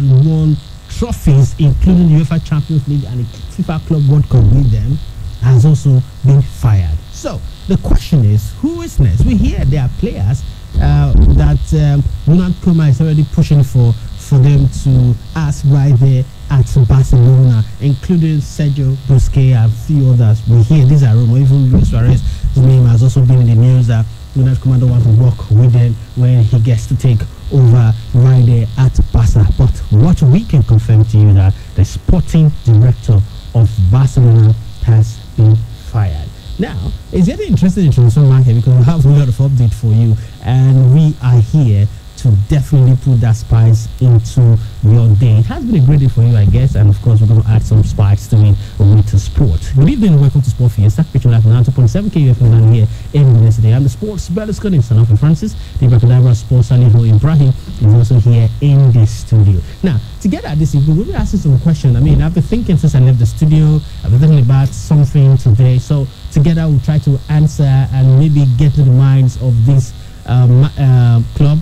and won trophies, including the UEFA Champions League and the FIFA Club World Cup with them, has also been fired. So the question is, who is next? We hear there are players that Ronald Koeman is already pushing for them to ask right there at Barcelona, including Sergio Busquets and a few others. We hear these are rumors. Even Luis Suarez's name has also been in the news that Ronald Koeman don't want to work with them when he gets to take over right there at Barca. But what we can confirm to you that the sporting director of Barcelona has been fired. Now, it's getting interesting in the transfer market because we have a lot of update for you, and we are here to definitely put that spice into your day. It has been a great day for you, I guess, and of course we're going to add some spice to it with sport. Good evening and welcome to Sport Fiesta, featuring live on 2.7 KUFM here in Wednesday. I'm the sports Berlusconi, son of Francis, the Bacalabra sports Aliho Ibrahim is also here in the studio. Now, together this evening, we'll be asking some questions. I mean, I've been thinking since I left the studio, I've been thinking about something today, so together we'll try to answer and maybe get to the minds of this club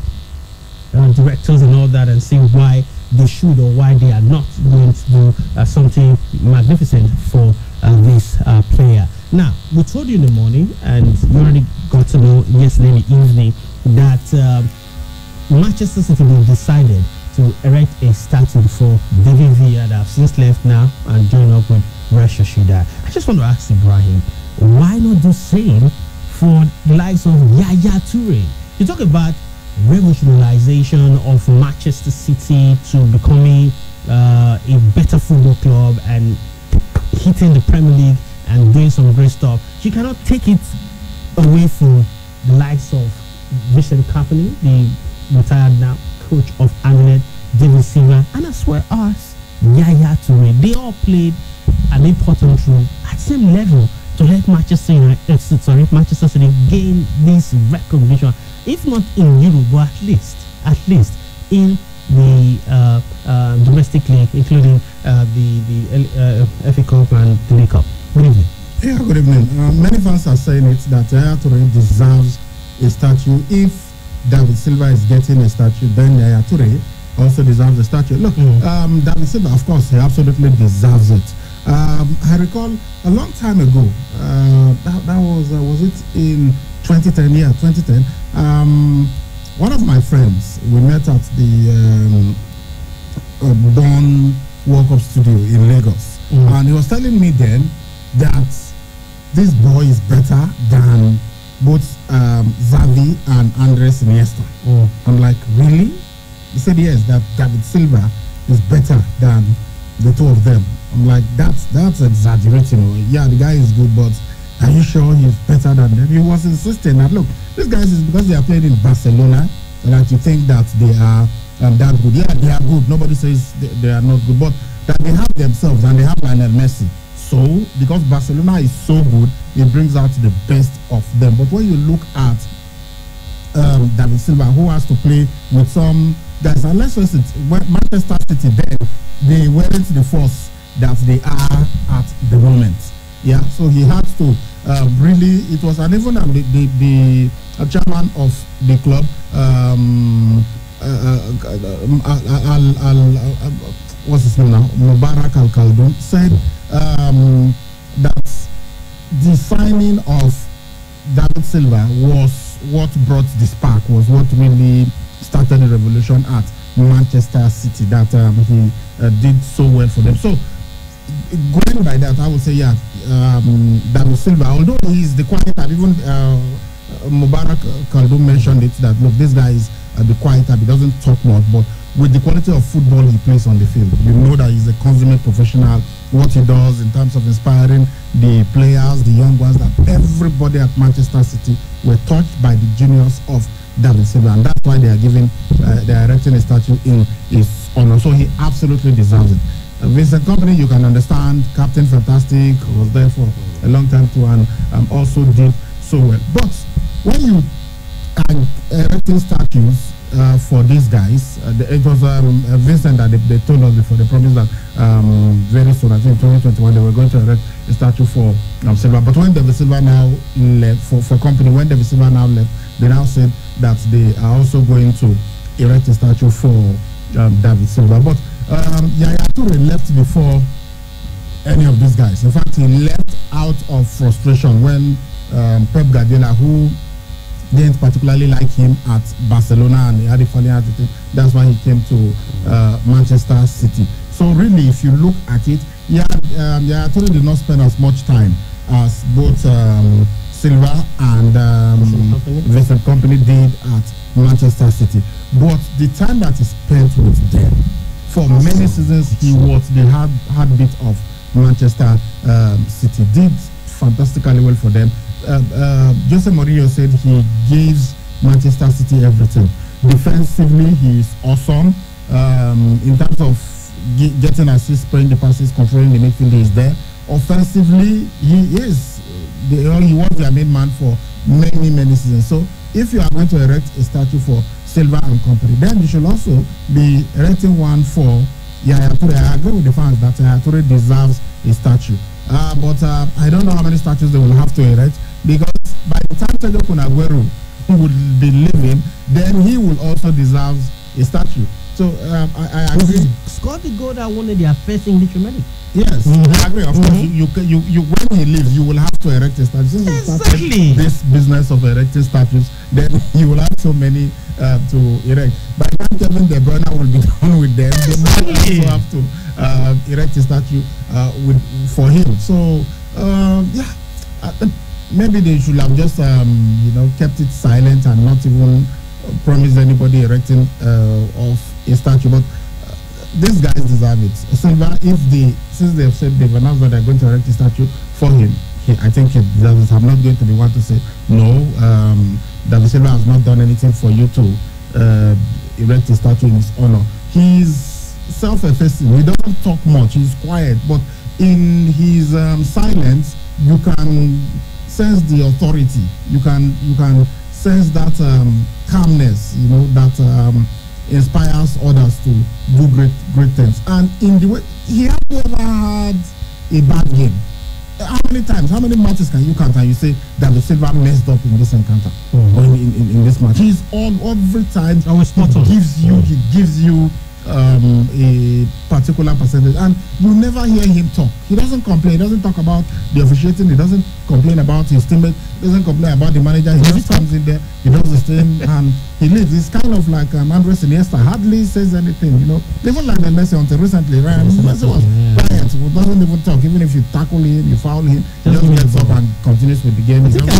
directors and all that, and see why they should or why they are not going to do something magnificent for this player. Now, we told you in the morning, and you already got to know yesterday in the evening, that Manchester City decided to erect a statue for David Villa that have since left now and joined up with Rasha Shida. I just want to ask Ibrahim, why not do same for the likes of Yaya Toure? You talk about revolutionization of Manchester City to becoming a better football club and hitting the Premier League and doing some great stuff. You cannot take it away from the likes of Vincent Kompany, the retired now coach of Amulet, David Silva, and as well as Yaya Toure. They all played an important role at the same level to help Manchester City gain this recognition, if not in Europe, but at least in the domestic league, including the FA Cup and the League Cup. Good evening. Yeah, good evening. Many fans are saying it that Yaya Toure deserves a statue. If David Silva is getting a statue, then Yaya Toure also deserves a statue. Look, David Silva, of course, he absolutely deserves it. I recall a long time ago, that was it in 2010? Yeah, 2010. One of my friends, we met at the Dawn World Cup studio in Lagos, and he was telling me then that this boy is better than both Xavi and Andres Iniesta. I'm like, really? He said yes, that David Silva is better than the two of them. I'm like, that's exaggerating. Yeah, the guy is good, but are you sure he's better than them? He was insisting that, look, these guys is because they are playing in Barcelona that you think that they are that good. Yeah, they are good. Nobody says they are not good, but that they have themselves and they have Lionel Messi. So, because Barcelona is so good, it brings out the best of them. But when you look at David Silva, who has to play with some guys, and let's face it, when Manchester City then, they weren't the force that they are at the moment. Yeah, so he had to really, it was, and even the chairman of the club, what's his name now, Mubarak Al Khaldoon, said that the signing of David Silva was what brought the spark, was what really started the revolution at Manchester City, that he did so well for them. So going by that, I would say, yeah, David Silva, although he's the quiet type, even Mubarak Khaldoon mentioned it, that look, this guy is the quiet type, he doesn't talk much, but with the quality of football he plays on the field, you know that he's a consummate professional. What he does in terms of inspiring the players, the young ones, that everybody at Manchester City were touched by the genius of David Silva, and that's why they are giving, they are erecting a statue in his honor. So he absolutely deserves it. Vincent Kompany, you can understand, Captain Fantastic, was there for a long time too, and also did so well. But when you are erecting statues for these guys, it was Vincent that they told us before, they promised that very soon, I think 2021, they were going to erect a statue for Silva. But when David Silva now left, for Kompany, when David Silva now left, they now said that they are also going to erect a statue for David Silva. But Yaya Toure left before any of these guys. In fact, he left out of frustration when Pep Guardiola, who didn't particularly like him at Barcelona, and he had a funny attitude. That's why he came to Manchester City. So really, if you look at it, Yaya Toure did not spend as much time as both Silva and Vincent Kompany did at Manchester City. But the time that he spent with them, for many seasons, he was the heartbeat of Manchester City. Did fantastically well for them. Jose Mourinho said he gives Manchester City everything. Defensively, he is awesome. In terms of getting assists, spraying the passes, controlling the midfield, he is there. Offensively, he was their main man for many seasons. So if you are going to erect a statue for Silva and Kompany, then you should also be erecting one for Yaya Toure. I agree with the fans that Yaya Toure deserves a statue. But I don't know how many statues they will have to erect, because by the time Sergio Kun Aguero would be living, then he will also deserve a statue. So I agree. Scored the goal that wanted their first English Premier League. Yes, I agree. Of course, you when he leaves, you will have to erect a statue. Exactly. This business of erecting statues, then you will have so many to erect. By the time Kevin De Bruyne will be done with them, they might also have to erect a statue for him. So maybe they should have just kept it silent and not even promised anybody erecting of a statue. But these guys deserve it. Silva, since they have said they've announced that they're going to erect a statue for him, I think he deserves it. I'm not going to be one to say no. David Silva has not done anything for you to erect a statue in his honor. He's self-effacing. He doesn't talk much. He's quiet, but in his silence, you can sense the authority. You can sense that calmness. That inspires others to do great things. And in the way, he has never had a bad game. How many times, how many matches can you count and you say David Silva messed up in this encounter or in this match? He's on every time. He gives you a particular percentage, and you never hear him talk. He doesn't complain. He doesn't talk about the officiating. He doesn't complain about his teammates. He doesn't complain about the manager. He just comes in there, he does his thing, and he leaves. It's kind of like Andres Iniesta. Hardly says anything, Even like the Messi until recently, right? Messi was quiet. He doesn't even talk. Even if you tackle him, you foul him, he just gets up and continues with the game. I think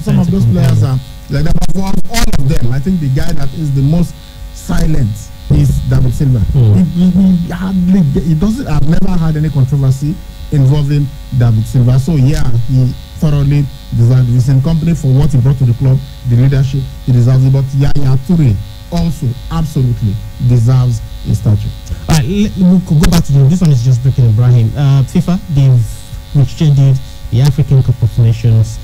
some of those players are like that. But for all of them, I think the guy that is the most silent is David Silva. I've never had any controversy involving David Silva. So he thoroughly deserves Vincent Kompany for what he brought to the club, the leadership, he deserves it. But Yaya Toure also absolutely deserves a statue. All right, we'll go back to this one is just breaking Ibrahim. FIFA, they've rescheduled the African Cup of Nations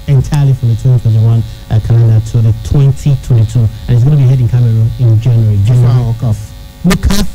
entirely from the 2021 calendar to the 2022, and it's going to be held in Cameroon in January. FIFA or CAF? No, CAF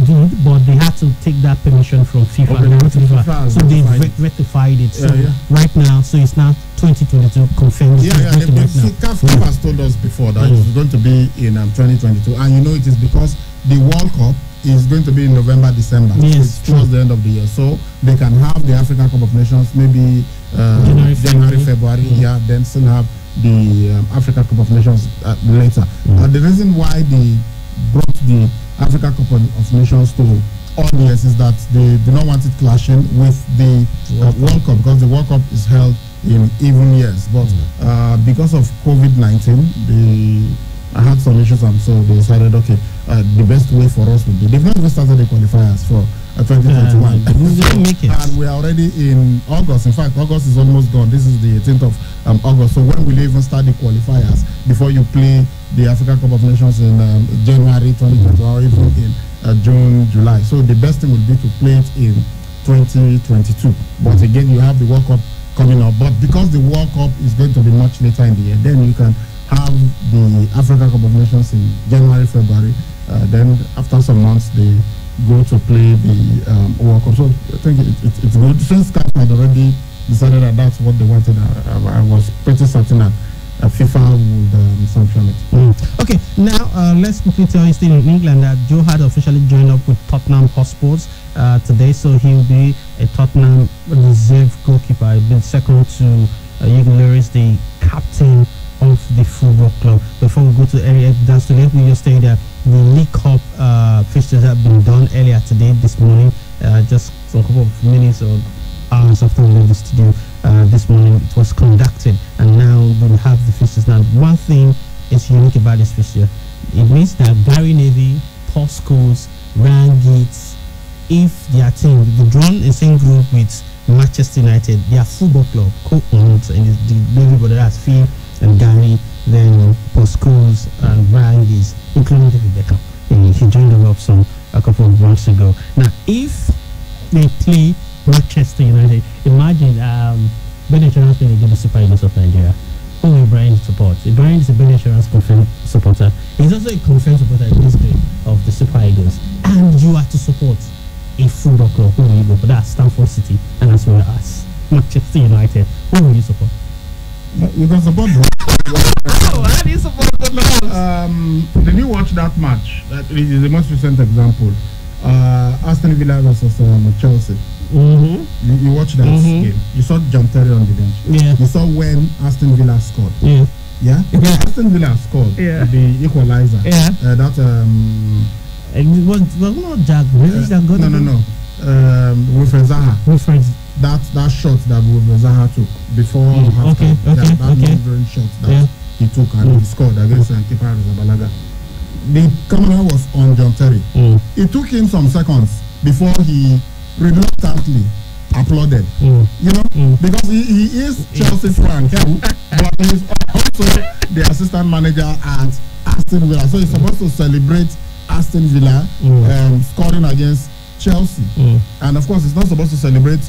did, but they had to take that permission from FIFA. Okay, so they've rectified it. So right now, so it's now 2022 confirmed. CAF has told us before that it's going to be in 2022, and it is because the World Cup is going to be in November, December. Yes, it's towards the end of the year, so they can have the African Cup of Nations maybe January, February, then still have the Africa Cup of Nations later. The reason why they brought the Africa Cup of Nations to all years is that they do not want it clashing with the World Cup, because the World Cup is held in even years. But because of COVID-19, I had some issues, and so they decided, okay, the best way for us would be, they've not even started the qualifiers for 2021. And we are already in August. In fact, August is almost gone. This is the 18th of August. So when will you even start the qualifiers before you play the African Cup of Nations in January 2020 or even in June, July? So the best thing would be to play it in 2022. But again, you have the World Cup coming up. But because the World Cup is going to be much later in the year, then you can have the African Cup of Nations in January, February. Then after some months, they go to play the World Cup. So I think it's good. Since CAF had already decided that that's what they wanted, I was pretty certain that FIFA would sanction it. Okay, now let's quickly tell you, still in England, that Joe Hart officially joined up with Tottenham Hotspurs today, so he'll be a Tottenham reserve goalkeeper. He'll be second to Jürgen Lloris, the captain of the football club. Before we go to area dance today, we just say that the League Cup fixtures have been done earlier today, this morning, just a couple of minutes or hours after we left the studio this morning. It was conducted, and now we'll have the fixtures. Now, one thing is unique about this fixture. It means that Gary Neville, Paul Scholes, Ryan Giggs, if their team, the drawn in same group with Manchester United, their football club, co-owned, and the everybody that's Phil and Gary, then Paul Scholes and Ryan Giggs, including David Beckham. He joined them up a couple of months ago. Now, if they play Manchester United, imagine Ben Insurance playing against the Super Eagles of Nigeria. Who will Brian support? Brian is a Ben Insurance confirmed supporter. He's also a confirmed supporter of the Super Eagles. And you are to support a football club. Who will you go for? That's Stamford City, and as well as Manchester United. Who will you support? You can support how do you support the Did you watch that match? That is the most recent example. Aston Villa versus Chelsea. You watched that game. You saw John Terry on the bench. Yeah. You saw when Aston Villa scored. Yeah. Yeah. Aston Villa scored. Yeah. The equalizer. Yeah. It was not Jack Grealish that got No. Wilfred Zaha. Wilfred. That shot that Wilfred Zaha took before halftime. That long-range shot that he took and he scored against keeper Zabalaga. The camera was on John Terry. It took him some seconds before he reluctantly applauded. Because he is Chelsea's fan, but he's also the assistant manager at Aston Villa. So he's supposed to celebrate Aston Villa scoring against Chelsea. And of course, he's not supposed to celebrate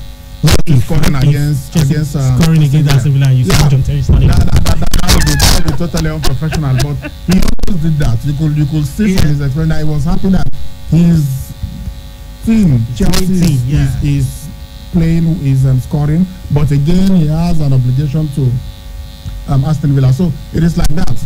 scoring against Aston Villa. And you see John Terry standing. That would be totally unprofessional. But he always did that. You could see from his expression that he was happy that his team, Chelsea, is playing, is scoring, but again he has an obligation to Aston Villa. So it is like that.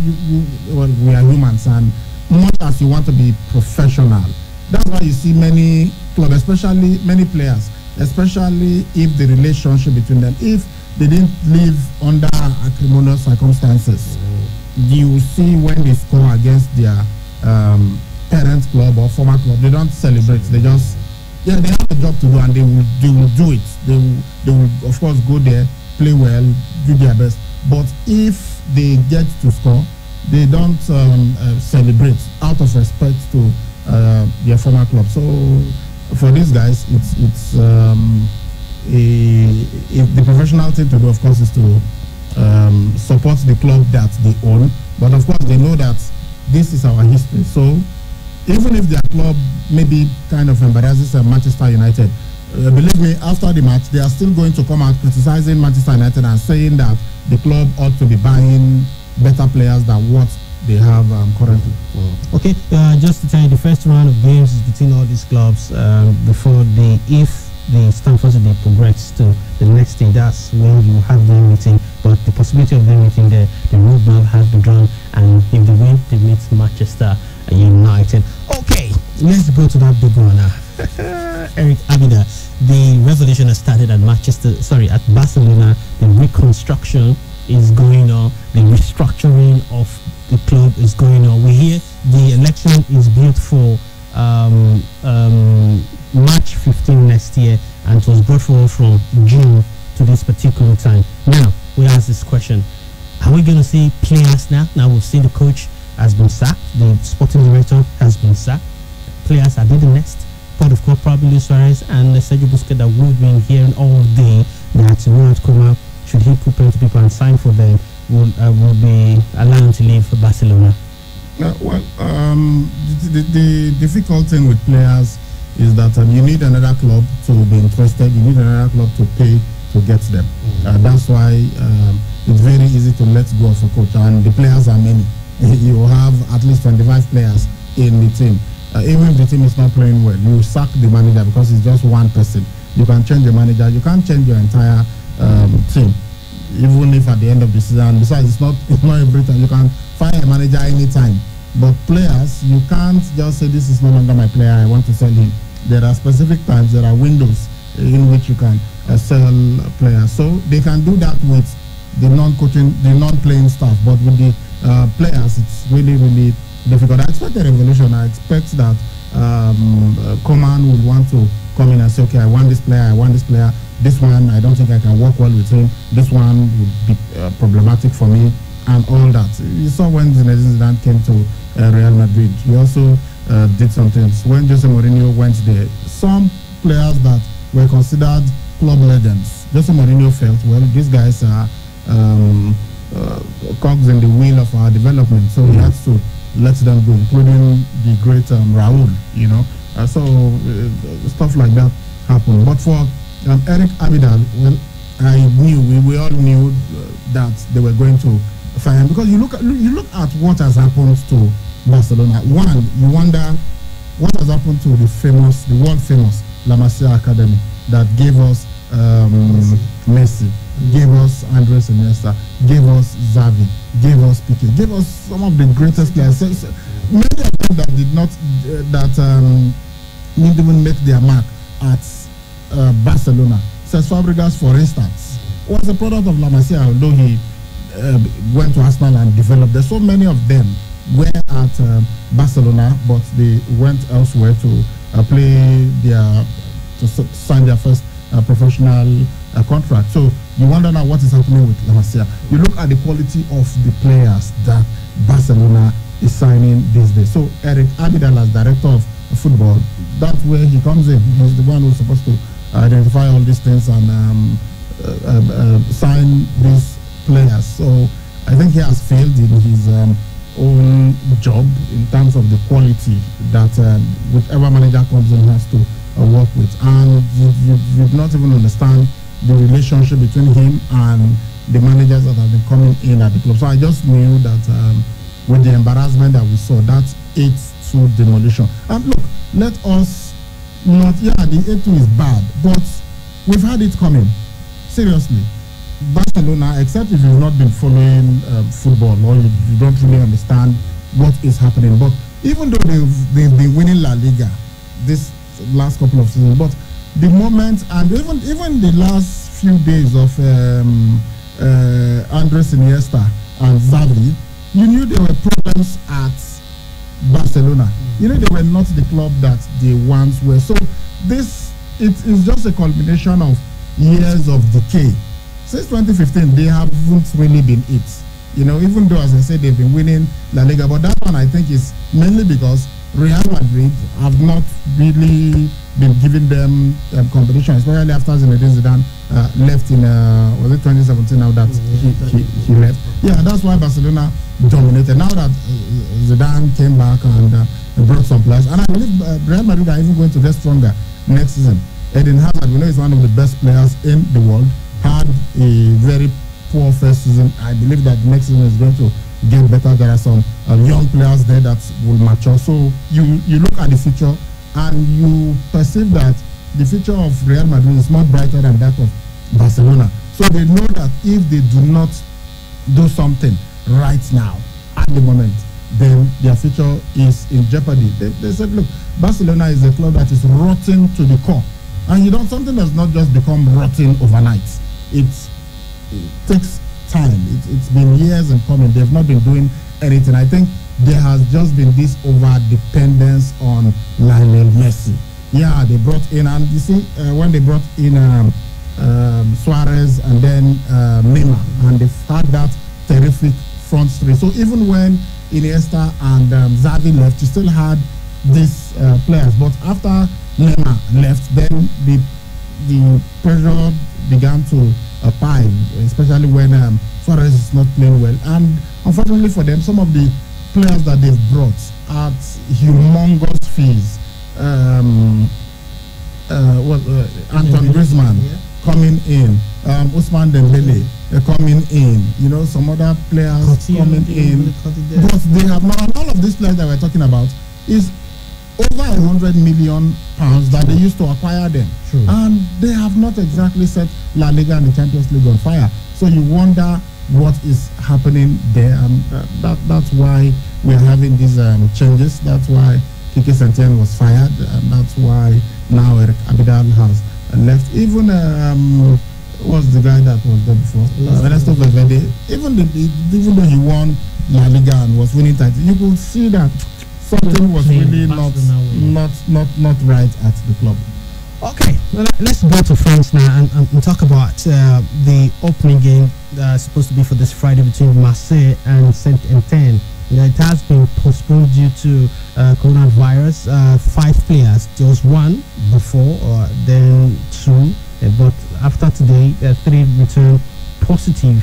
We are humans, and much as you want to be professional, that's why you see many clubs, especially many players, especially if the relationship between them, if they didn't live under acrimonious circumstances, you see when they score against their parent club or former club, they don't celebrate. They just they have a job to do, and they will do it. They will of course go there, play well, do their best. But if they get to score, they don't celebrate out of respect to their former club. So for these guys, it's the professional thing to do, of course, is to support the club that they own. But of course, they know that this is our history. So even if their club maybe kind of embarrasses Manchester United, believe me, after the match, they are still going to come out criticizing Manchester United and saying that the club ought to be buying better players than what they have currently. Okay, just to tell you, the first round of games is between all these clubs before if the Stamford they progress to the next stage. That's when you have them meeting. But the possibility of them meeting the roadmap has been drawn, and if they win, they meet Manchester United. Okay, let's go to that big one now. Eric Abida, the revolution has started at at Barcelona. The reconstruction is going on. The restructuring of the club is going on. We hear the election is built for March 15 next year, and it was brought forward from June to this particular time. Now, we ask this question: are we going to see players now? Now we've seen the coach has been sacked, the sporting director has been sacked. Players are the next. Part of course, probably Luis Suarez and Sergio Busquets that we've been hearing all day that Ronald Koeman, should he put pen to paper and sign for them, will be allowed to leave for Barcelona. The difficult thing with players is that you need another club to be interested. You need another club to pay to get them. That's why it's very easy to let go of a coach, and the players are many. You have at least 25 players in the team. Even if the team is not playing well, you sack the manager because it's just one person. You can change the manager. You can't change your entire team. even if at the end of the season. Besides, it's not every time. You can fire a manager anytime. But players, you can't just say this is no longer my player, I want to sell him. There are specific times, there are windows in which you can sell players. So they can do that with the non-coaching, the non-playing staff, but with the players, it's really, really difficult. I expect a revolution. I expect that Coman would want to come in and say, okay, I want this player, this one, I don't think I can work well with him, this one would be problematic for me, and all that. You saw when Zinedine Zidane came to Real Madrid, he also did some things. When Jose Mourinho went there, some players that were considered club legends, Jose Mourinho felt, well, these guys are cogs in the wheel of our development, so he had to let them go, including the great Raul, you know. So stuff like that happened. But for Eric Abidal, well, we all knew that they were going to fire him, because you look at what has happened to Barcelona. One, you wonder what has happened to the world famous La Masia Academy that gave us Messi, gave us Andres Iniesta, gave us Xavi, gave us Piqué, gave us some of the greatest players. Many of them that did not didn't even make their mark at Barcelona. Cesc Fabregas, for instance, was a product of La Masia, although he went to Arsenal and developed. There's so many of them were at Barcelona, but they went elsewhere to sign their first professional contract. So you wonder now what is happening with La Masia. You look at the quality of the players that Barcelona is signing these days. So Eric Abidal, as director of football, that's where he comes in. He's the one who's supposed to identify all these things and sign these players. So I think he has failed in his own job in terms of the quality that whichever manager comes in has to work with. And you do not even understand the relationship between him and the managers that have been coming in at the club. So I just knew that with the embarrassment that we saw, that 8-2 demolition. And look, let us not, the 8-2 is bad, but we've had it coming. Seriously. Barcelona, except if you've not been following football or you don't really understand what is happening, but even though they've been winning La Liga this last couple of seasons, but the moment, and even the last few days of Andres Iniesta and Xavi, you knew there were problems at Barcelona. You know, they were not the club that they once were. So it is just a culmination of years of decay. Since 2015, they haven't really been it. You know, even though, as I said, they've been winning La Liga, but that one I think is mainly because Real Madrid have not really been giving them competition, especially after Zinedine Zidane left in was it 2017 now that he left. Yeah, that's why Barcelona dominated. Now that Zidane came back and brought some players, and I believe Real Madrid are even going to get stronger next season. Eden Hazard, we know, is one of the best players in the world, had a very poor first season. I believe that next season is going to get better. There are some young players there that will mature. So you look at the future and you perceive that the future of Real Madrid is much brighter than that of Barcelona. So they know that if they do not do something right now, at the moment, then their future is in jeopardy. They said, look, Barcelona is a club that is rotten to the core. And you know, something does not just become rotten overnight. It takes time. It's been years in coming. They've not been doing anything. I think there has just been this over-dependence on Lionel Messi. Yeah, they brought in, and you see, when they brought in Suarez and then Neymar, and they've had that terrific front three. So even when Iniesta and Xavi left, you still had these players. But after Neymar left, then the pressure began to pile, especially when Suarez is not playing well. And unfortunately for them, some of the players that they've brought at humongous fees, Antoine Griezmann coming in, Ousmane Dembele coming in, you know, some other players coming in, but they have not. All of these players that we're talking about is over £100 million that they used to acquire them. True. And they have not exactly set La Liga and the Champions League on fire. So you wonder what is happening there, and that's why we are having these changes. That's why Kike Santien was fired, and that's why now Eric Abidal has left. Even what's the guy that was there before? Ernesto Valverde. Even though he won La Liga and was winning titles, you could see that something was really not right at the club. Okay, well, let's go to France now and talk about the opening game supposed to be for this Friday between Marseille and Saint-Etienne. It has been postponed due to coronavirus. 5 players, there was 1 before, then 2, but after today, 3 returned positive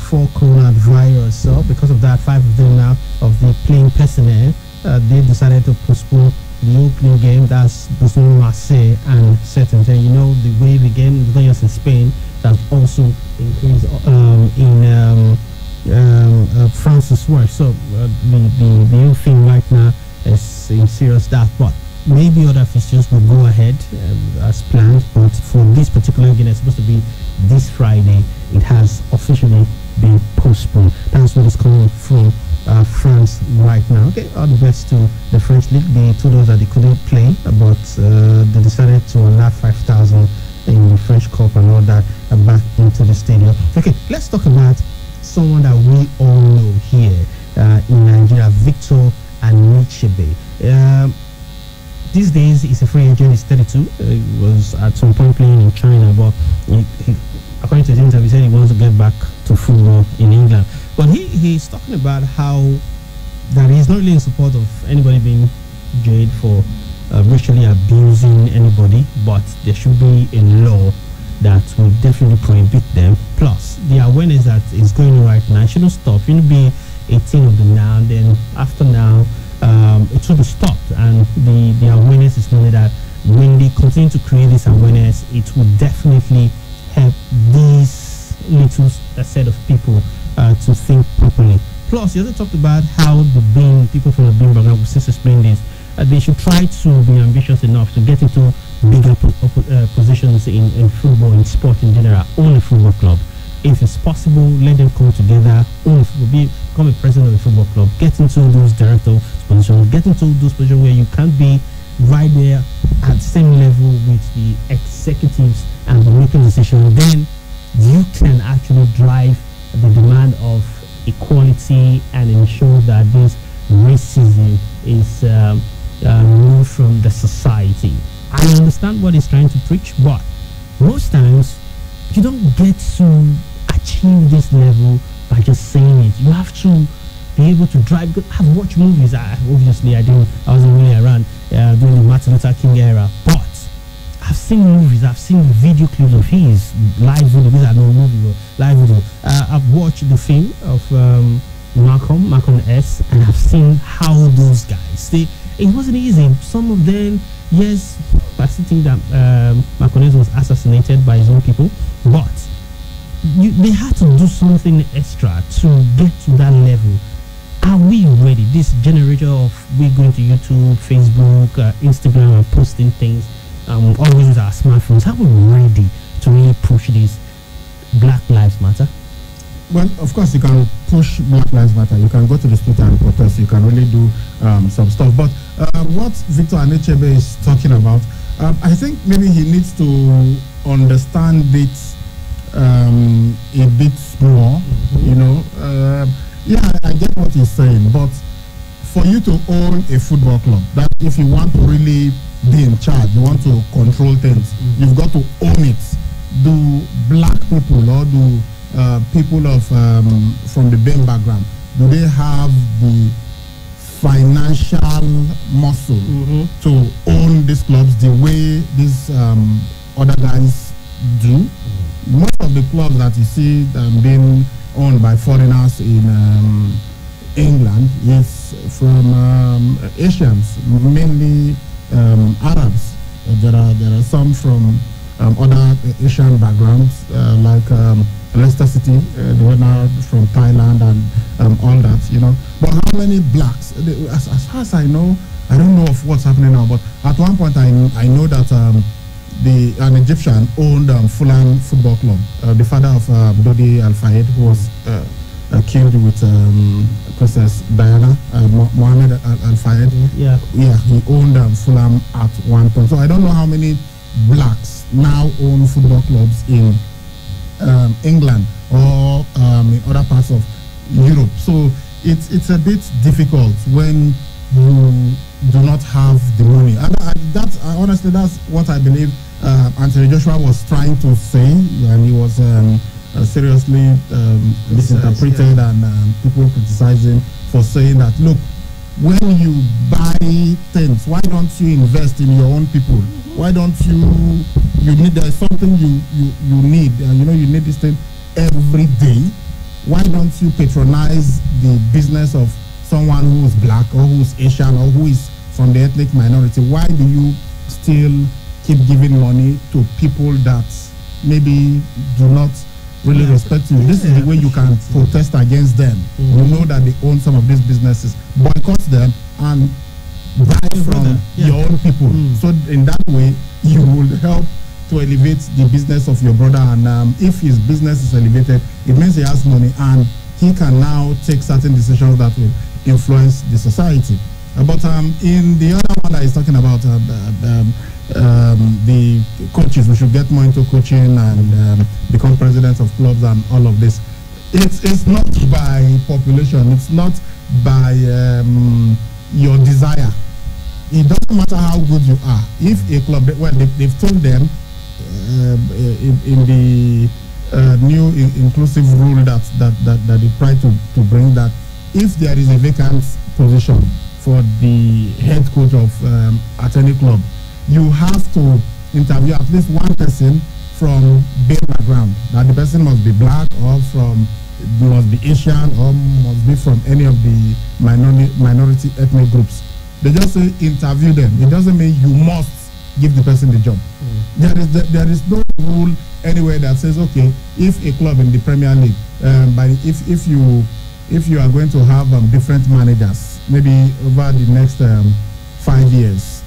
for coronavirus. So because of that, 5 of them now of the playing personnel, they decided to postpone the opening game. That's between Marseille and Saint-Etienne. You know, the way the game is not just in Spain, that also increased in France as well. So the whole thing right now is in serious doubt, but maybe other fixtures will go ahead as planned. But for this particular game, it's supposed to be this Friday, it has officially been postponed. That's what is coming from France right now. Okay, all the best to the French league. They told us that they couldn't play, but they decided to allow 5,000 in the French Cup and all that back into the stadium. Okay, let's talk about someone that we all know here in Nigeria, Victor Anichebe. These days, he's a free agent. He's 32. He was at some point playing in China, but according to his interview, he said he wants to get back to football in England. But he's talking about how that he's not really in support of anybody being jailed for racially abusing anybody, but there should be a law that will definitely prohibit them. Plus, the awareness that is going on right now, it shouldn't stop. It shouldn't be 18 of them now, and then after now, it should be stopped. And the awareness is only that when they continue to create this awareness, it will definitely help these little set of people to think properly. Plus, he also talked about how the people from the BIM background, will just explain this, they should try to be ambitious enough to get into bigger positions in football, in sport in general, own a football club. If it's possible, let them come together, become a president of a football club, get into those director positions, get into those positions where you can't be right there at the same level with the executives and the making decisions. Then you can actually drive the demand of equality and ensure that this racism is removed from the society. I understand what he's trying to preach, but most times you don't get to achieve this level by just saying it. You have to be able to drive. Because I've watched movies. Obviously, I wasn't really around during the Martin Luther King era, but I've seen movies. I've seen video clips of his live video. These are no movie, but live video. I've watched the film of Malcolm S, and I've seen how those guys. It wasn't easy. Some of them, yes, I still think that Malcolm X was assassinated by his own people, but they had to do something extra to get to that level. Are we ready? This generation of we going to YouTube, Facebook, Instagram, and posting things, always with our smartphones. Are we ready to really push this Black Lives Matter? Well, of course, you can push Black Lives Matter. You can go to the street and protest. You can really do some stuff. But what Victor Anichebe is talking about, I think maybe he needs to understand it a bit more. You know, yeah, I get what he's saying. But for you to own a football club, that if you want to really be in charge, you want to control things, you've got to own it. Do black people or do people of from the BIM background, do they have the financial muscle to own these clubs the way these other guys do? Most of the clubs that you see being owned by foreigners in England is from Asians, mainly Arabs. There are some from other Asian backgrounds, like Leicester City, they were now from Thailand and all that, you know. But how many blacks? As far as I know, I don't know of what's happening now, but at one point I know that an Egyptian owned Fulham Football Club. The father of Dodi Al Fayed, who was killed with Princess Diana, Mohammed Al Fayed. Yeah, he owned Fulham at one point. So I don't know how many blacks now own football clubs in England or in other parts of Europe. So it's a bit difficult when you do not have the money. And honestly, that's what I believe Anthony Joshua was trying to say, and he was seriously misinterpreted, and people criticizing for saying that, look, when you buy things, why don't you invest in your own people? Why don't you need, there's something you need, and you need this thing every day. Why don't you patronize the business of someone who is black or who is Asian or who is from the ethnic minority? Why do you still keep giving money to people that maybe do not really respect you? This is the way you can protest against them. You know that they own some of these businesses. Boycott them and buy from your own people. So in that way, you will help to elevate the business of your brother. And if his business is elevated, it means he has money and he can now take certain decisions that will influence the society. But in the other one that is talking about the coaches, we should get more into coaching and become presidents of clubs and all of this. It's not by population. It's not by your desire. It doesn't matter how good you are. If a club, they've told them in the new inclusive rule that they try to bring, that if there is a vacant position for the head coach of at any club, you have to interview at least one person from their background. That the person must be black or must be Asian or must be from any of the minority ethnic groups. They just say interview them. It doesn't mean you must give the person the job. There is no rule anywhere that says, okay, if a club in the Premier League, if you are going to have different managers, maybe over the next 5 years,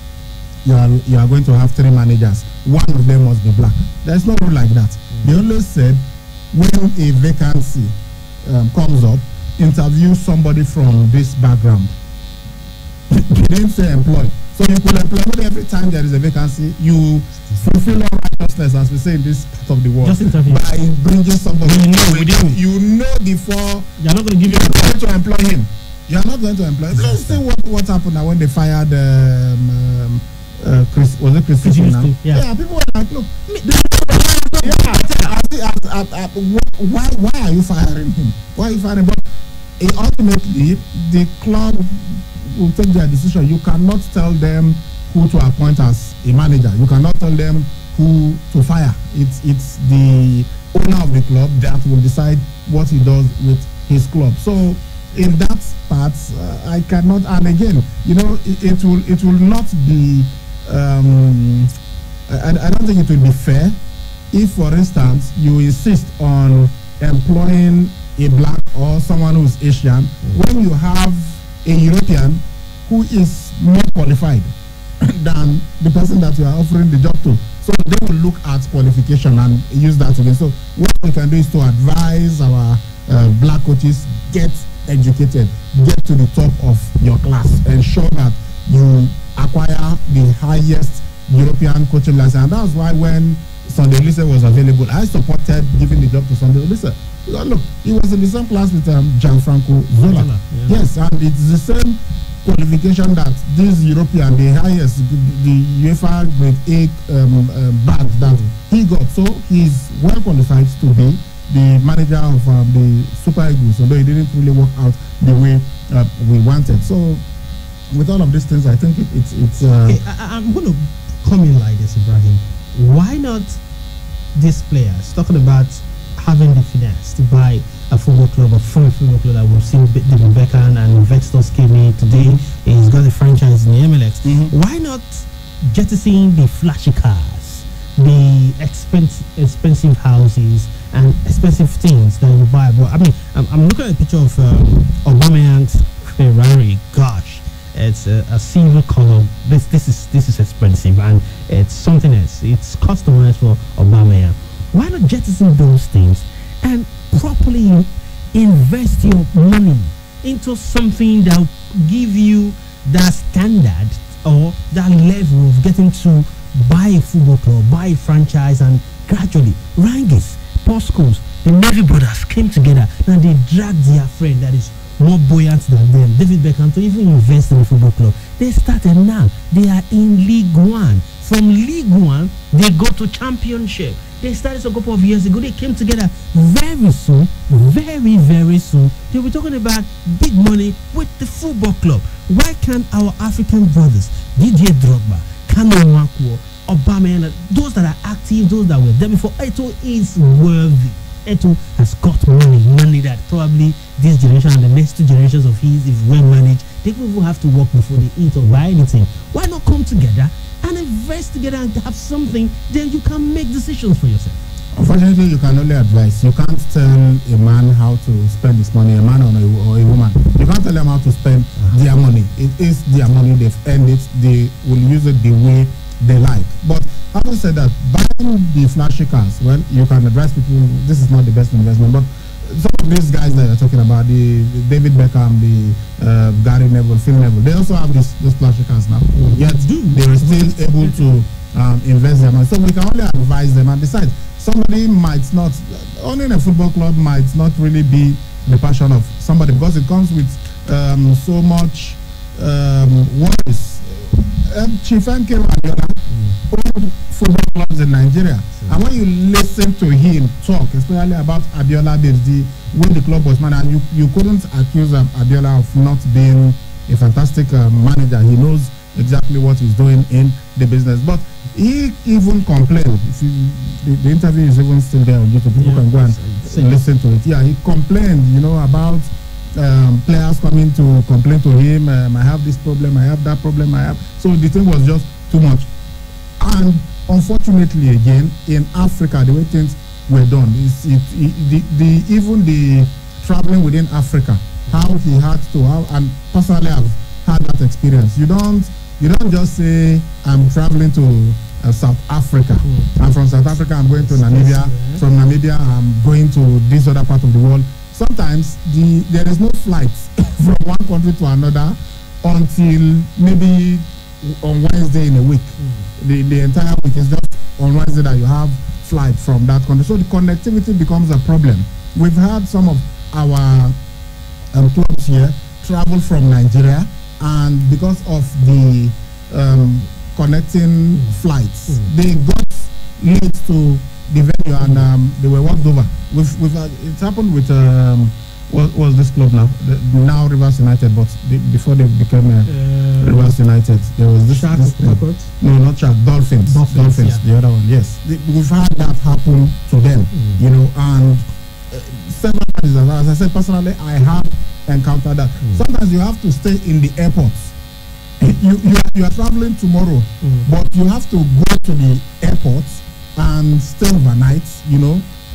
you are going to have 3 managers. One of them must be black. There's no rule like that. They always said when a vacancy comes up, interview somebody from this background. They didn't say employ. So you could employ every time there is a vacancy. You fulfill all righteousness, as we say in this part of the world, just interview by bringing somebody. You know before you're not going to give you going to employ him. You are not going to employ him. Let's see what happened now when they fired Chris. Was it Chris? Yeah, people were like, look. Why are you firing him? Why are you firing him? But ultimately, the club will take their decision. You cannot tell them who to appoint as a manager. You cannot tell them who to fire. It's the owner of the club that will decide what he does with his club. So in that part, I cannot. And again, it will not be. I don't think it will be fair if, for instance, you insist on employing a black or someone who is Asian when you have a European who is more qualified than the person that you are offering the job to. So they will look at qualification and use that again. So what we can do is to advise our black coaches, get educated, get to the top of your class, ensure that you acquire the highest European coaching license. And that's why when Sunday Olise was available, I supported giving the job to Sunday Olise. Look, he was in the same class with Gianfranco Zola. Yes, and it's the same qualification that this European, the highest, the UEFA grade A badge that he got. So he's well qualified to be the manager of the Super Eagles, although it didn't really work out the way we wanted. So with all of these things, I think it's okay, I'm going to come in like this, Ibrahim. Why not these players talking about having the finesse to buy a football club, a foreign football club that we've seen David Beckham and Vestos came in today? He's got a franchise in the MLS. Why not jettisoning the flashy cars, the expensive houses, and expensive things that you buy? But I mean, I'm looking at a picture of Aubameyang's Ferrari. Gosh, It's a silver color. This is expensive, and it's something else. It's customized for Aubameyang. Why not jettison those things and properly invest your money into something that will give you that standard or that level of getting to buy a football club, buy a franchise, and gradually Rangers, Postcodes, the Navy brothers came together and they dragged their friend that is more buoyant than them, David Beckham, to even invest in the football club. They started now. They are in League One. From League One, they go to Championship. They started a couple of years ago. They came together very soon, very soon. They were talking about big money with the football club. Why can't our African brothers, Didier Drogba, Kanu Nwankwo, Aubameyang, those that are active, those that were there before, Eto'o is worthy. Eto'o has got money that probably this generation and the next two generations of his, if well managed, they will have to work before they eat or buy anything. Why not come together and invest together and have something? Then you can make decisions for yourself. Unfortunately, you can only advise. You can't tell a man how to spend his money, a man or a woman. You can't tell them how to spend their money. It is their money. They've earned it. They will use it the way they like. But having said that, buying the flashy cars, well, you can advise people this is not the best investment. But some of these guys that you're talking about, the David Beckham, the Gary Neville, Phil Neville, they also have those flashy cars now. Yet they are still able to invest their money. So we can only advise them. And besides, somebody might not, owning a football club might not really be the passion of somebody because it comes with so much worries. Chief Nkem Abiola owned football clubs in Nigeria. And when you listen to him talk, especially about Abiola Birdi, when the club was managed, you couldn't accuse Abiola of not being a fantastic manager. He knows exactly what he's doing in the business. But he even complained. If the interview is even still there on YouTube, people can go and listen to it. Yeah, he complained, about players coming to complain to him. I have this problem, I have that problem, I have. So the thing was just too much. And unfortunately, again, in Africa, the way things were done, even the traveling within Africa, how he had to, and personally I've had that experience. You don't just say I'm traveling to South Africa. I'm from South Africa, I'm going to Namibia. From Namibia, I'm going to this other part of the world. Sometimes there is no flight from one country to another until maybe on Wednesday in a week. The entire week is just on Wednesday that you have flight from that country. So the connectivity becomes a problem. We've had some of our clubs here travel from Nigeria, and because of the connecting flights, they got late to the venue and they were walked over. We've had, it's happened with what was this club now? Now Rivers United, but before they became Rivers United, there was this. No, not Shark. Dolphins. Yeah. The other one. Yes, we've had that happen to them. And several times, as I said personally, I have encountered that. Sometimes you have to stay in the airports. You are traveling tomorrow, but you have to go to the airport and stay overnight.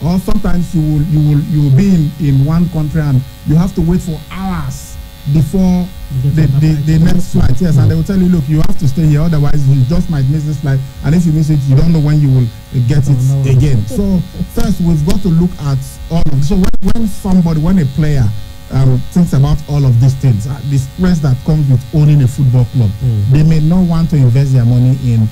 Or sometimes you will be in one country and you have to wait for hours before the next flight. Yes, and they will tell you, look, you have to stay here, otherwise you just might miss this flight. And if you miss it, you don't know when you will get it again. So first, we've got to look at all of this. So when a player thinks about all of these things, the stress that comes with owning a football club, they may not want to invest their money in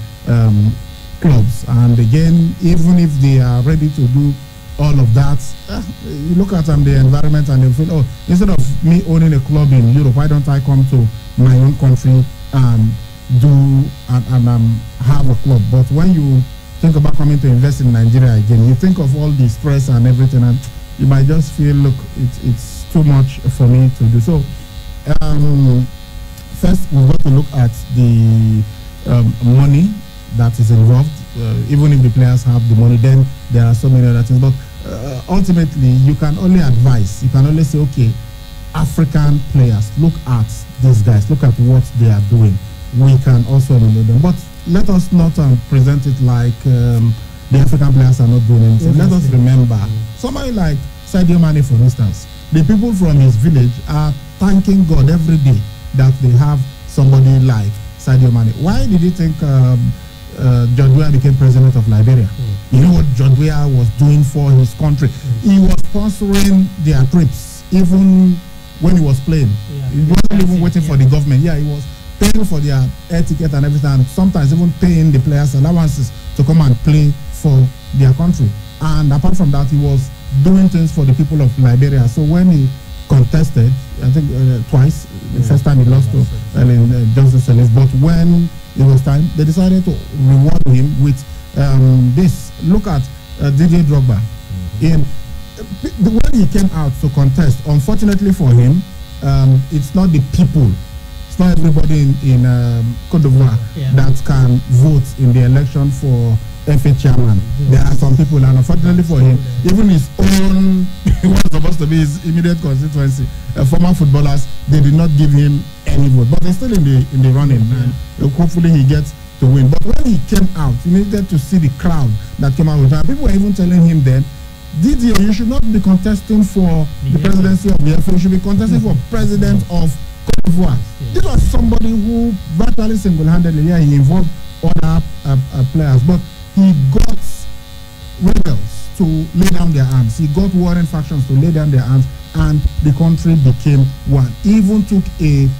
clubs. And again, even if they are ready to do all of that, you look at the environment and they feel, instead of me owning a club in Europe, why don't I come to my own country and have a club? But when you think about coming to invest in Nigeria again, you think of all the stress and everything, and you might just feel, look, it's too much for me to do. So first we've got to look at the money that is involved. Even if the players have the money, then there are so many other things. But ultimately, you can only advise. You can only say, okay, African players, look at these guys, look at what they are doing. We can also emulate them. But let us not present it like the African players are not doing anything. Let us remember, somebody like Sadio Mane, for instance, the people from his village are thanking God every day that they have somebody like Sadio Mane. Why did you think George Weah became president of Liberia? You know what George Weah was doing for his country? He was sponsoring their trips, even when he was playing. He wasn't even waiting for the government. He was paying for their air ticket and everything, and sometimes even paying the players allowances to come and play for their country. And apart from that, he was doing things for the people of Liberia. So when he contested, I think twice, the first time he lost to Johnson Sirleaf, but when it was time, they decided to reward him with this. Look at Didier Drogba. When he came out to contest, unfortunately for him, it's not the people, it's not everybody in Côte d'Ivoire that can vote in the election for FA chairman. There are some people, and unfortunately for him, even his own, he was supposed to be his immediate constituency, former footballers, they did not give him any vote. But they're still in the running, and hopefully he gets to win. But when he came out, he needed to see the crowd that came out with him. People were even telling him then, Didier, you should not be contesting for the presidency of the FA, you should be contesting for president of Côte d'Ivoire. This was somebody who virtually single-handedly, he involved other players, but he got rebels to lay down their arms. He got warring factions to lay down their arms, and the country became one. He even took an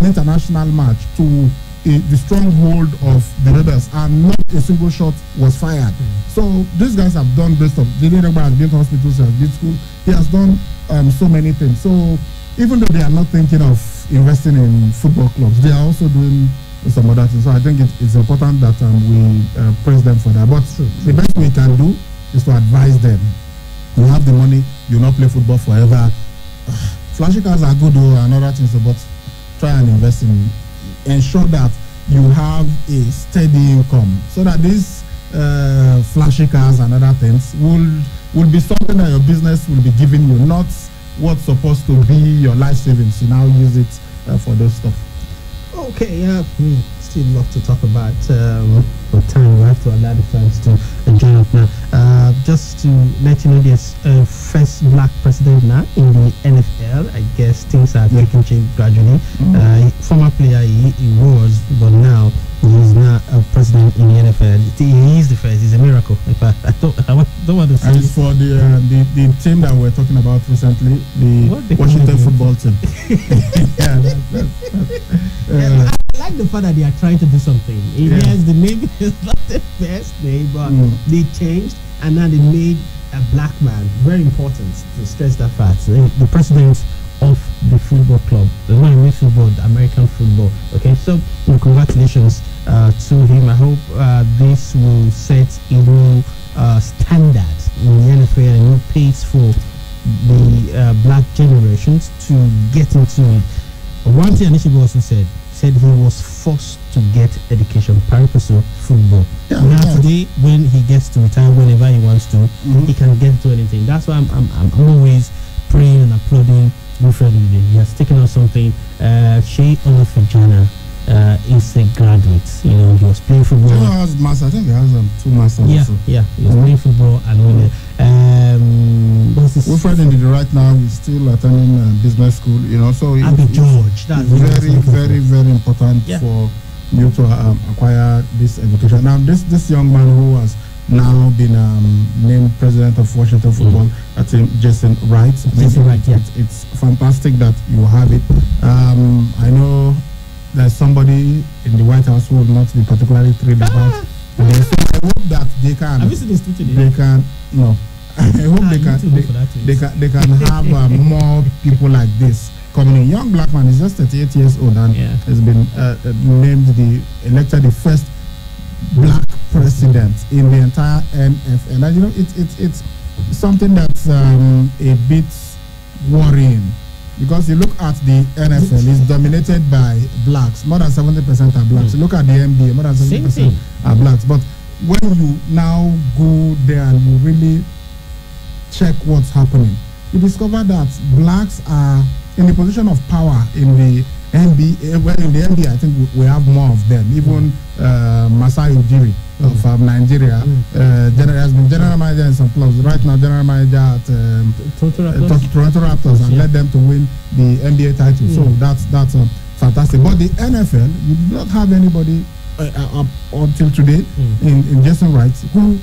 international match to the stronghold of the rebels, and not a single shot was fired. So these guys have done great stuff. Didier Drogba has built hospitals, he has built schools, he has done so many things. So even though they are not thinking of investing in football clubs, they are also doing some other things. So I think it's important that we praise them for that. But the best we can do is to advise them. You have the money, you'll not play football forever. Flashy cars are good though, and other things, but try and invest in, ensure that you have a steady income, so that these flashy cars and other things will be something that your business will be giving you, not what's supposed to be your life savings. You now use it for those stuff. Okay, we still love to talk about the time. We have to allow the fans to join up now. Just to let you know, there's first black president now in the NFL. I guess things are taking shape gradually. Former player he was, but now he's now a president in the NFL. He is the first. It's a miracle. In fact, I don't want to say. And for the team that we're talking about recently, the Washington football team. I like the fact that they are trying to do something. Yes, the name is not the best name, but they changed, and now they made a black man. Very important to stress that fact. The president of the football club, the one who makes football, the American football. Okay, so congratulations to him. I hope this will set a new standard in the NFL, a new pace for the black generations to get into it. One thing Anishibu also said he was forced to get education, pari passu football. Now today, when he gets to retire, whenever he wants to, he can get to anything. That's why I'm always praying and applauding Wilfred Ndidi. He has taken on something. Shea Onofejana is a graduate. You know, he was playing football. I think he has 2 masters. Yeah. He was playing football and winning. Wilfred Ndidi right now is still attending business school. You know, so Abbey George. That's very, very important for you to acquire this education. Now, this young man who has now been named president of Washington Football, I think Jason Wright. It's fantastic that you have it. I know there's somebody in the White House who will not be particularly thrilled about this. So I hope that they can. Have you seen this tweet today? They can. No. I hope they can have more people like this coming in. Young black man is just 38 years old and has been elected the first black president in the entire NFL. And you know, it's something that's a bit worrying, because you look at the NFL, it's dominated by blacks. More than 70% are blacks. You look at the NBA, more than 70% are blacks. But when you now go there and you really check what's happening, you discover that blacks are in the position of power in the NBA. Well, in the NBA, I think we have more of them. Even Masai Ujiri of Nigeria has been general manager in some clubs. Right now, general manager at Toronto Raptors, and led them to win the NBA title. So that's fantastic. But the NFL, you do not have anybody until today in Jason Wright who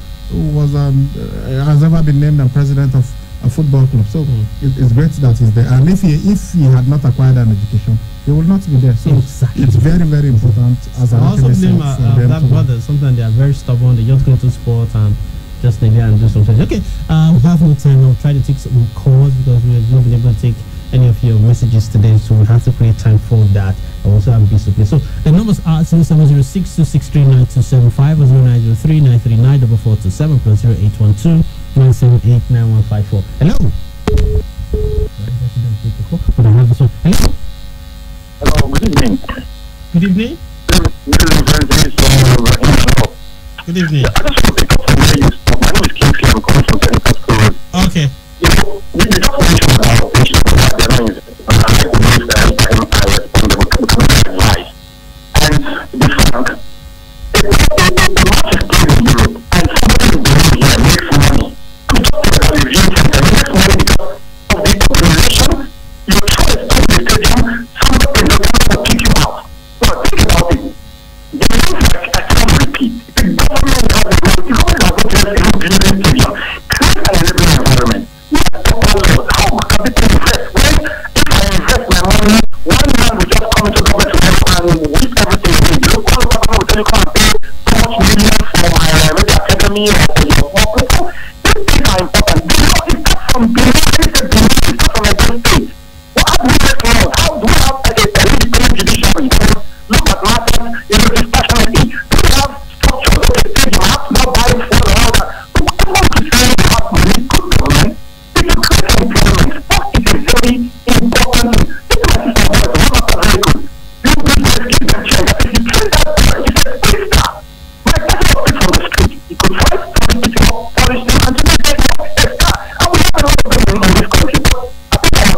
was has ever been named a president of a football club. So it's great that he's there. And if he had not acquired an education, he will not be there. So it's very, very important as an also blame Black brothers. Sometimes they are very stubborn. They just go to sport and just stay there and do something. Okay, we have no time. I'll try to take some calls because we have not been able to take any of your messages today, so we have to create time for that. I also have a piece to play. So the numbers are 0706-263-9275 or 0903-939-4427 plus 0812-978-9154. Hello. Hello. Hello, good evening. Good evening. Good evening. I just want to pick up from where you stop. My name is Kingsley. I'm coming from Seneca School. Okay. You know, you just mentioned about patients that they're not advice. And the fact, the match is played in Europe, and somebody in Europe here makes money. To talk to the television center, makes money because of the population. You try to stop the stadium, somebody in the government will kick you out. So think about it. The news I can't repeat. The government has a role. The government has not just a building stadium. Create an enabling environment. How can people invest? When if I invest my money, one man will just come into government to help and with everything. The local government will tell you come and pay so much million for my maybe academy or for your small people. These things are important. Do you know it starts from Benin? It starts from a state. What have we left now? How do we have a legislative judiciary? Look at matters dispassionately. Do we have structure? Okay, you have to not buy food and all that. But what I want to say is you have money, good government. If you create employment, that is a very important thing. People like this are not very good. You business give them change. If you train that person, you say, please start. When I get up from the street, you could fight, polish them, and to make them start. And we have a lot of them in this country. But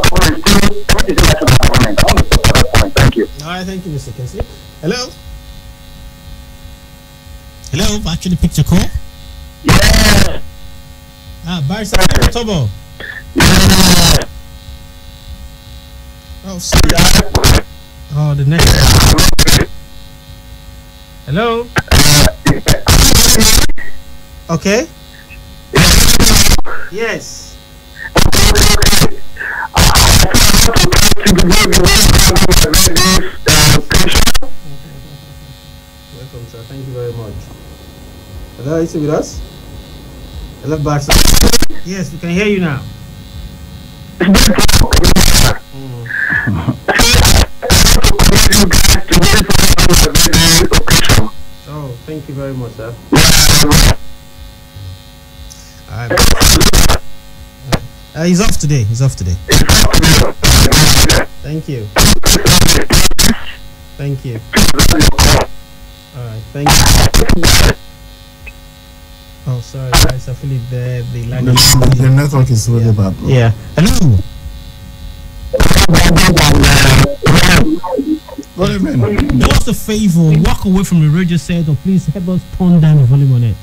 I think our government still everything like the government. I want to stop at that point. Thank you. All right, thank you, Mr. Kinsley. Hello. Hello, I actually picked your call. Yeah. Barrister Tobo. Yeah. Oh, sorry. Oh, the next. Hello. Okay. Yes. Welcome, sir. Thank you very much. Hello, are you still with us? Hello, Barrister. Yes, we can hear you now. Oh, thank you very much, sir. He's off today. Thank you. Thank you. All right, thank you. Oh, sorry, guys. I feel it there. The line the network is really bad. Yeah. Hello. Good evening. Do us a favor, walk away from the radio set, or please help us turn down the volume on it.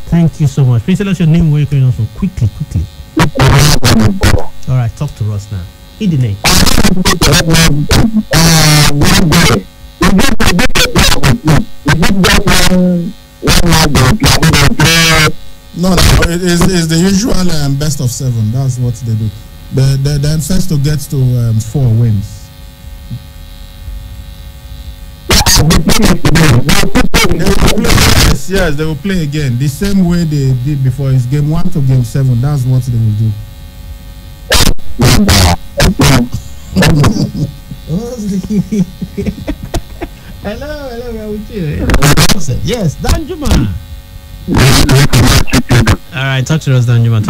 Thank you so much. Please tell us your name, where you're calling us from. Quickly. All right, talk to us now. In the name. No, it's the usual best of 7. That's what they do. Then first to get to 4 wins. Yes, they will play again the same way they did before. It's game 1 to game 7. That's what they will do. Hello, we are with you. Yes, Danjuma. All right, talk to us, Danjuma.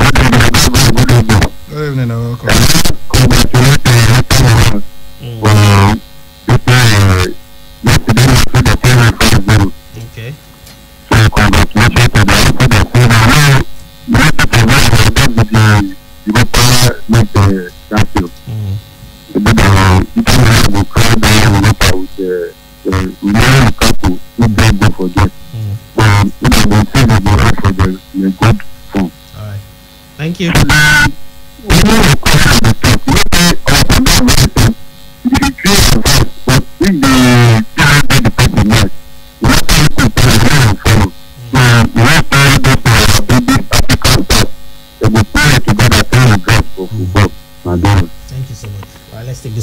Good evening, welcome. Okay. Thank you.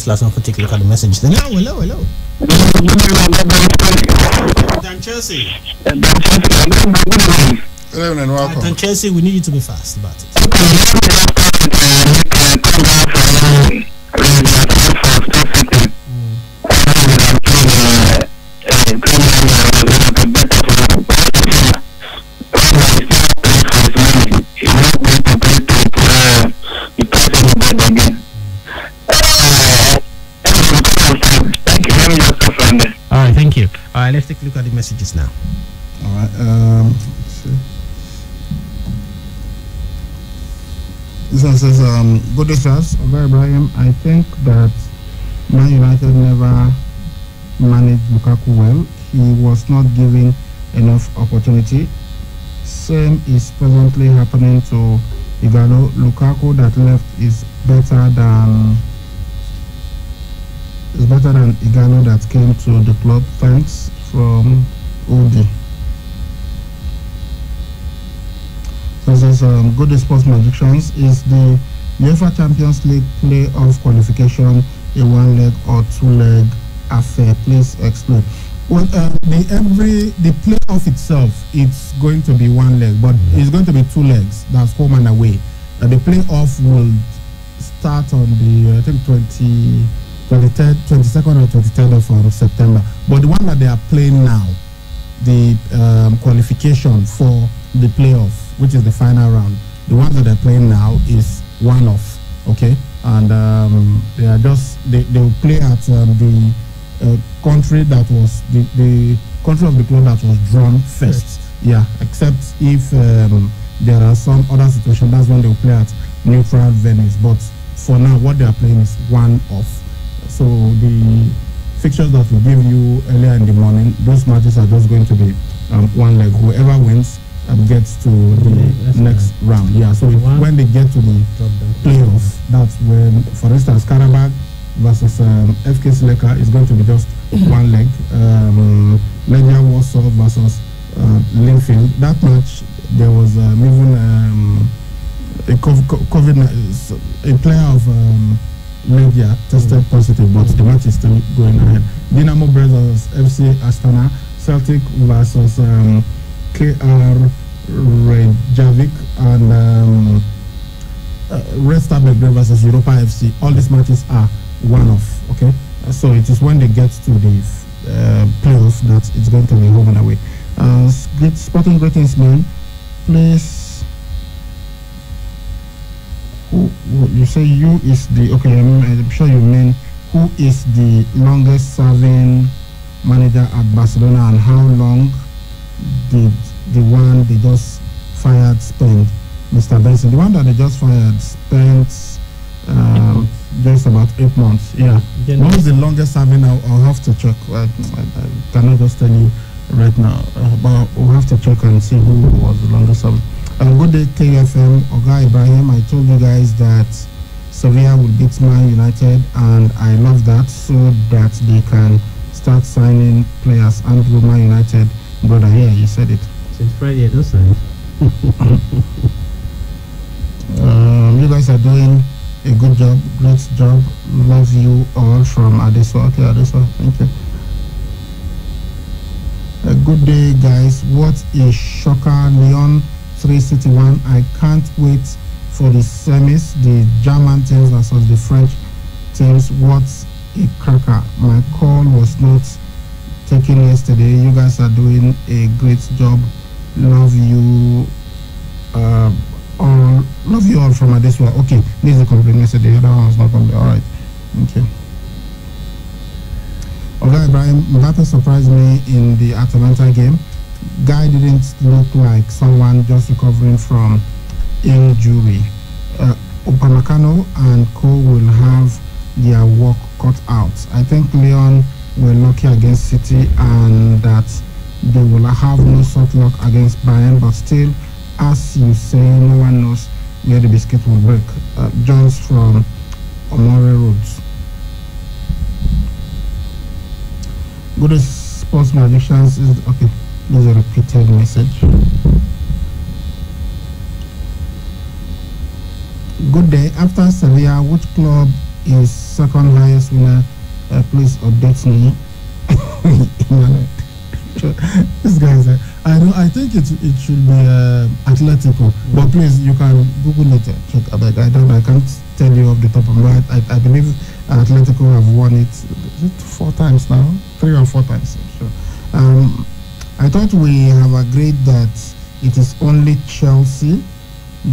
last one for take a look at the message. Then, hello. Dan Chelsea. Hello and welcome. Dan Chelsea, we need you to be fast about it. All right, thank you. All right, let's take a look at the messages now. All right. This one says, good day, sirs. Oga Ibrahim, I think that Man United never managed Lukaku well. He was not given enough opportunity. Same is presently happening to Igalo. Lukaku that left is better than Igalo that came to the club. Thanks from Udi. So this good sports predictions. Is the UEFA Champions League playoff qualification a one-leg or two-leg affair? Please explain. Well, the playoff itself, it's going to be one leg, but it's going to be two legs. That's home and away. The playoff will start on the I think 22nd or 23rd of September. But the one that they are playing now, the qualification for the playoff, which is the final round, the one that they're playing now is one-off. Okay, and they are just they will play at the country that was the country of the club that was drawn first. Yeah, except if there are some other situations, that's when they will play at neutral venues. But for now, what they are playing is one-off. So the fixtures that we give you earlier in the morning, those matches are just going to be one leg. Whoever wins gets to the next round. Yeah, so when they get to the playoff, that's when, for instance, Karabakh versus FK Sileka is going to be just one leg. Legia Warsaw versus Linfield. That match, there was even a player of Legia tested positive, but the match is still going ahead. Dinamo versus FC Astana, Celtic versus KR Reykjavik, and Red Star Belgrade versus Europa FC. All these matches are one-off. Okay, so it is when they get to the playoff that it's going to be home and away. Great sporting greetings, man. Please. Who you say you is the okay? I'm sure you mean who is the longest serving manager at Barcelona, and how long did the one they just fired spend? Mr. Benson, the one that they just fired spent just about 8 months. Yeah. What was the longest serving? I'll have to check. I cannot just tell you right now, but we'll have to check and see who was the longest serving. Good day, KFM. Oga Ibrahim, I told you guys that Sevilla will beat Man United, and I love that, so that they can start signing players. And Man United, brother, here, you said it. Since Friday, don't sign. You guys are doing a good job, great job. Love you all from Adeso. Okay, Adeso, thank you. A good day, guys. What is shocker? Lyon 3-1. I can't wait for the semis, the German teams versus the French teams. What's a cracker? My call was not taken yesterday. You guys are doing a great job. Love you all. Love you all from Adeswa. Okay, this is a complete message. The other one was not complete. All right, thank you. Oga Ibrahim, Mbappe surprised me in the Atalanta game. Guy didn't look like someone just recovering from injury. Upamecano and Co will have their work cut out. I think Lyon were lucky against City, and that they will have no soft luck against Bayern, but still, as you say, no one knows where the biscuit will break. Jones from Omore Roads. Good sports predictions is okay. This is a repeated message. Good day. After Sevilla, which club is second highest winner. Please update me. This guy is. I think it should be Atletico, but please you can Google it. Check. I can't tell you off the top of my head. I believe Atletico have won it. Is it 4 times now? 3 or 4 times. Sure. I thought we have agreed that it is only Chelsea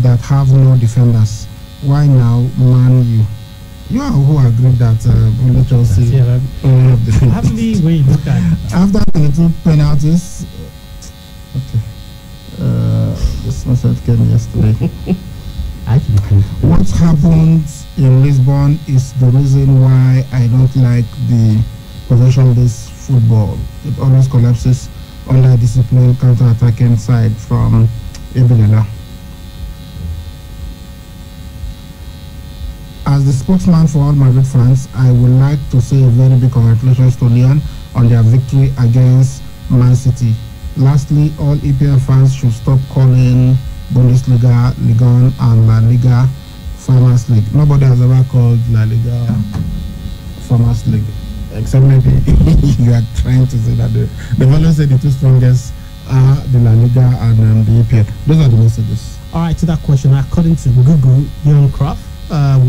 that have no defenders. Why now, Man U? You are who agreed that only Chelsea have defenders. Happily, when you look at After the 2 penalties, okay. This message came yesterday. What happened in Lisbon is the reason why I don't like the possession-based football. It always collapses under disciplined counter-attacking side from Ebelela. As the spokesman for all Madrid fans, I would like to say a very big congratulations to Lyon on their victory against Man City. Lastly, all EPL fans should stop calling Bundesliga, Ligue 1 and La Liga Farmers League. Nobody has ever called La Liga Farmers League, except maybe you are trying to say that they've always said the 2 strongest are the La Liga and the EPL. Those are the messages. all right, to that question, according to Google, Johan Cruyff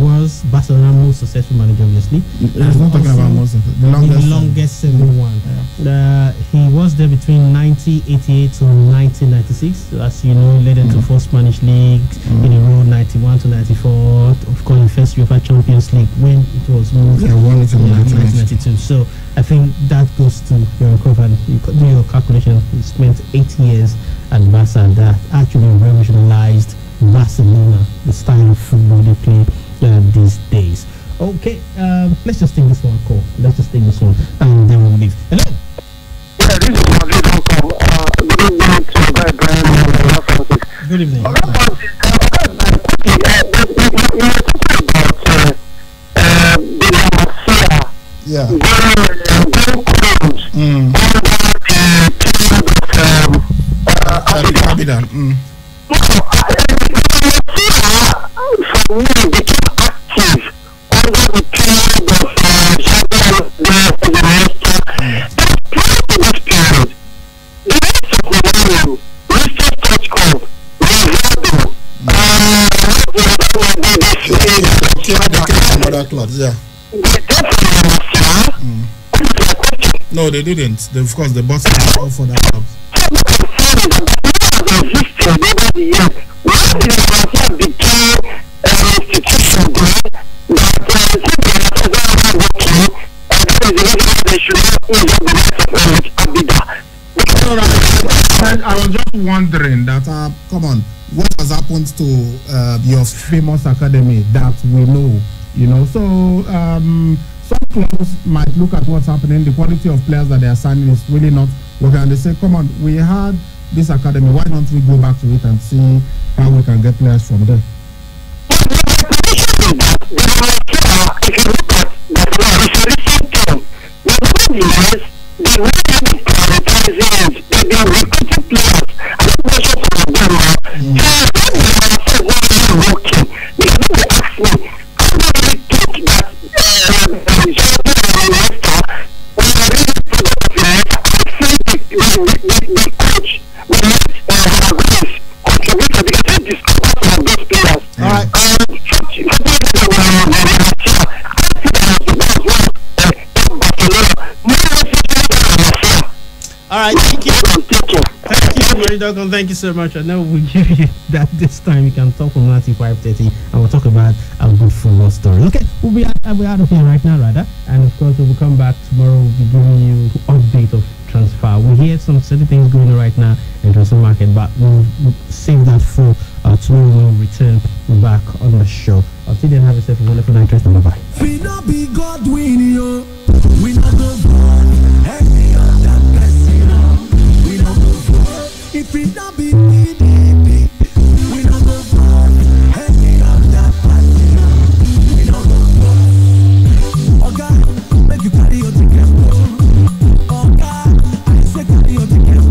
was Barcelona's most successful manager, obviously. He's not talking about most of it. The longest serving one. Yeah. He was there between 1988 to 1996. As you know, led into 4 Spanish leagues in a row, 91 to 94. Of course, the first UEFA Champions League when it was moved in 1992. So I think that goes to Johan Cruyff, and you do your calculation. He spent 8 years at Barca, and that actually revolutionized Barcelona, the style of football they play these days. Okay, let's just take this one call. Let's just take this one, and then we'll leave. Hello. Yeah, this is Madrid Hong Kong. Good evening to Good evening. Yeah. For me, became active under the period of this period. The rest of Milano, Mr. Stoichkov, Ronaldo, Other clubs, yeah. No, they didn't. Of course, the boss all for that clubs. Over the years, when the became an institution that I was just wondering that, come on, what has happened to your famous academy that we know, you know? So, some clubs might look at what's happening, the quality of players that they are signing is really not working, and they say, come on, we had this academy, why don't we go back to it and see how we can get players from there? Thank you so much. I know we'll give you that this time. You can talk from 95:30 and we'll talk about a good football story. Okay, we'll be out of here right now, rather. And of course, we'll come back tomorrow. We'll be giving you update of transfer. We hear some certain things going on right now in transfer market, but we'll save that for tomorrow. We'll return back on the show. Until then, have yourself a wonderful night. Rest and bye-bye. We not be God winning, yo. We not go for any other blessing, we not go for. If we not be PDP, we not go for any other party, we not go for. Oh God, make you carry your ticket. Oh God, I say carry your ticket.